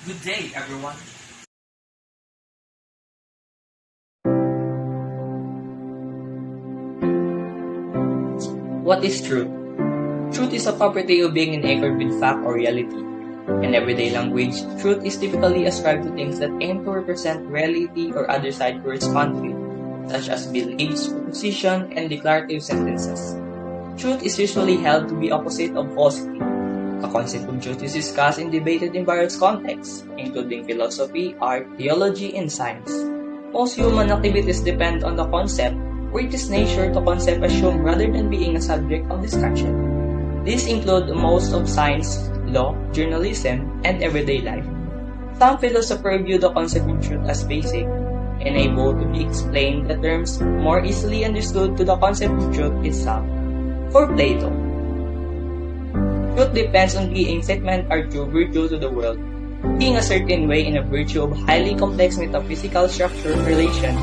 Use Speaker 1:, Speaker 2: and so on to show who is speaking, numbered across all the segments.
Speaker 1: Good day, everyone. What is truth? Truth is a property of being in accord with fact or reality. In everyday language, truth is typically ascribed to things that aim to represent reality or other side correspond to it, such as beliefs, proposition, and declarative sentences. Truth is usually held to be opposite of falsity. The concept of truth is discussed and debated in various contexts, including philosophy, art, theology, and science. Most human activities depend on the concept, or it is nature to concept assume rather than being a subject of discussion. These include most of science, law, journalism, and everyday life. Some philosophers view the concept of truth as basic and able to be explained the terms more easily understood to the concept of truth itself. For Plato, truth depends on being statement or true virtue to the world, being a certain way in a virtue of highly complex metaphysical structure relation,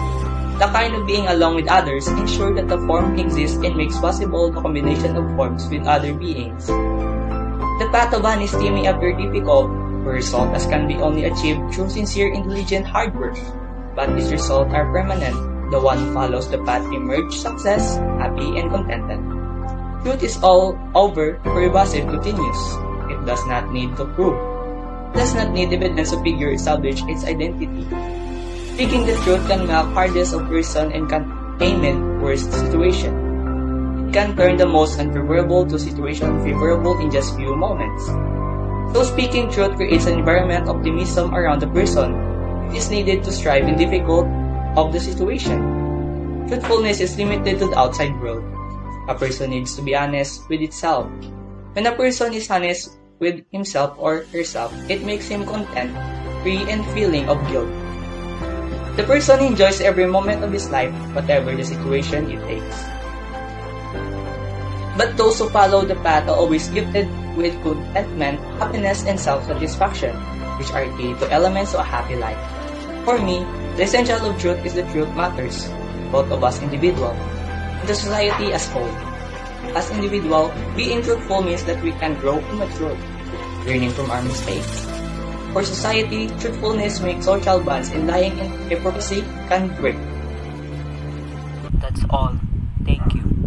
Speaker 1: the kind of being along with others ensure that the form exists and makes possible the combination of forms with other beings. The path of honesty may appear difficult, where result as can be only achieved through sincere, intelligent hard work, but these results are permanent. The one who follows the path emerges success, happy and contented. Truth is all over, pervasive, continuous. It does not need to prove. It does not need evidence to figure establish its identity. Speaking the truth can make hardest of person and containment worst situation. It can turn the most unfavorable to situation favorable in just few moments. So speaking truth creates an environment of optimism around the person. It is needed to strive in difficult of the situation. Truthfulness is limited to the outside world. A person needs to be honest with itself. When a person is honest with himself or herself, it makes him content, free, and feeling of guilt. The person enjoys every moment of his life, whatever the situation it takes. But those who follow the path are always gifted with contentment, happiness, and self-satisfaction, which are key to elements of a happy life. For me, the essential of truth is the truth matters, both of us individuals, and the society as whole. As individual, being truthful means that we can grow and mature, learning from our mistakes. For society, truthfulness makes social bonds and lying and hypocrisy can break.
Speaker 2: That's all. Thank you.